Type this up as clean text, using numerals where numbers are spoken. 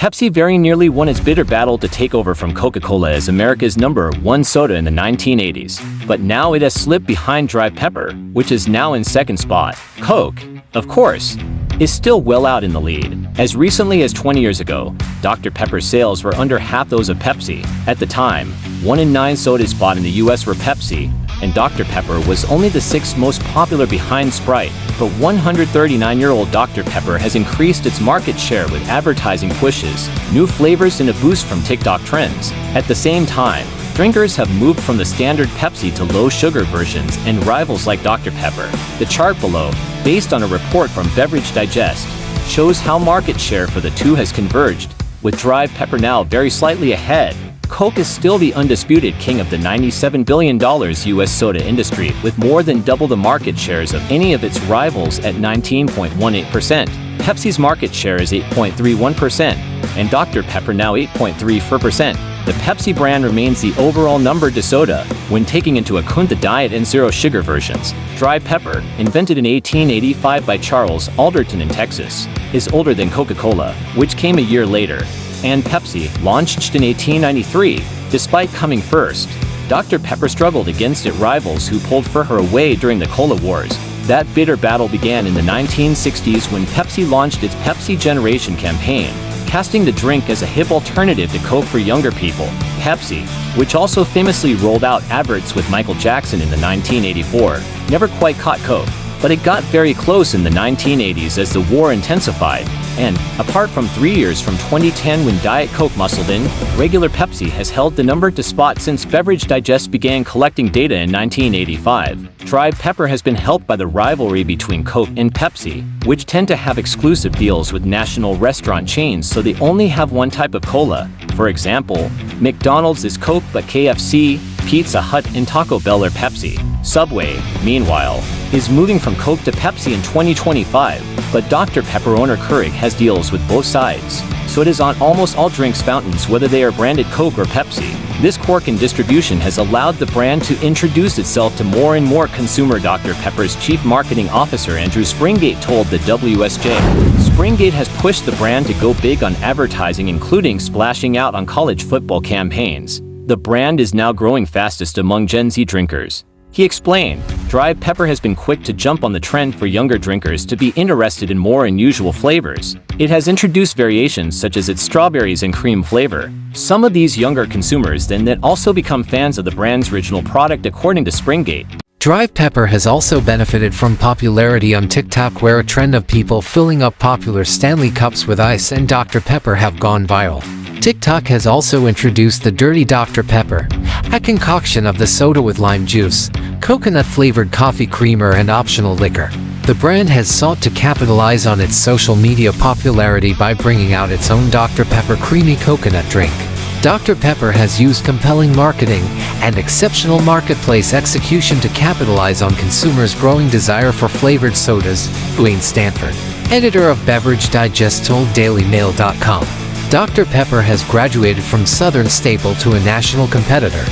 Pepsi very nearly won its bitter battle to take over from Coca-Cola as America's #1 soda in the 1980s, but now it has slipped behind Dry Pepper, which is now in second spot. Coke, of course, is still well out in the lead. As recently as 20 years ago, Dr. Pepper's sales were under half those of Pepsi. At the time, 1 in 9 sodas bought in the US were Pepsi, and Dr. Pepper was only the 6th most popular behind Sprite. But 139-year-old Dr. Pepper has increased its market share with advertising pushes, new flavors, and a boost from TikTok trends. At the same time, drinkers have moved from the standard Pepsi to low-sugar versions and rivals like Dr. Pepper. The chart below, based on a report from Beverage Digest, shows how market share for the two has converged, with Dry Pepper now very slightly ahead. Coke is still the undisputed king of the $97 billion US soda industry, with more than double the market shares of any of its rivals at 19.18%. Pepsi's market share is 8.31%, and Dr. Pepper now 8.34%. The Pepsi brand remains the overall number 2 soda when taking into account the diet and zero sugar versions. Dry Pepper, invented in 1885 by Charles Alderton in Texas, is older than Coca-Cola, which came a year later, and Pepsi, launched in 1893. Despite coming first, Dr. Pepper struggled against its rivals who pulled for her away during the Cola Wars. That bitter battle began in the 1960s when Pepsi launched its Pepsi Generation campaign, casting the drink as a hip alternative to Coke for younger people. Pepsi, which also famously rolled out adverts with Michael Jackson in the 1984, never quite caught Coke, but it got very close in the 1980s as the war intensified, and, apart from 3 years from 2010 when Diet Coke muscled in, regular Pepsi has held the number 2 spot since Beverage Digest began collecting data in 1985. Dry Pepper has been helped by the rivalry between Coke and Pepsi, which tend to have exclusive deals with national restaurant chains so they only have one type of cola. For example, McDonald's is Coke but KFC, Pizza Hut, and Taco Bell are Pepsi. Subway, meanwhile, is moving from Coke to Pepsi in 2025, but Dr. Pepper owner Keurig has deals with both sides, so it is on almost all drinks fountains whether they are branded Coke or Pepsi. This quirk in distribution has allowed the brand to introduce itself to more and more consumer. Dr. Pepper's chief marketing officer Andrew Springate told the WSJ. Springate has pushed the brand to go big on advertising, including splashing out on college football campaigns. The brand is now growing fastest among Gen Z drinkers. He explained, Dry Pepper has been quick to jump on the trend for younger drinkers to be interested in more unusual flavors. It has introduced variations such as its strawberries and cream flavor. Some of these younger consumers then also become fans of the brand's original product, according to Springate. Dry Pepper has also benefited from popularity on TikTok, where a trend of people filling up popular Stanley Cups with ice and Dr. Pepper have gone viral. TikTok has also introduced the Dirty Dr. Pepper, a concoction of the soda with lime juice, coconut-flavored coffee creamer, and optional liquor. The brand has sought to capitalize on its social media popularity by bringing out its own Dr. Pepper creamy coconut drink. Dr. Pepper has used compelling marketing and exceptional marketplace execution to capitalize on consumers' growing desire for flavored sodas, Dwayne Stanford, editor of Beverage Digest, told DailyMail.com. Dr. Pepper has graduated from Southern staple to a national competitor.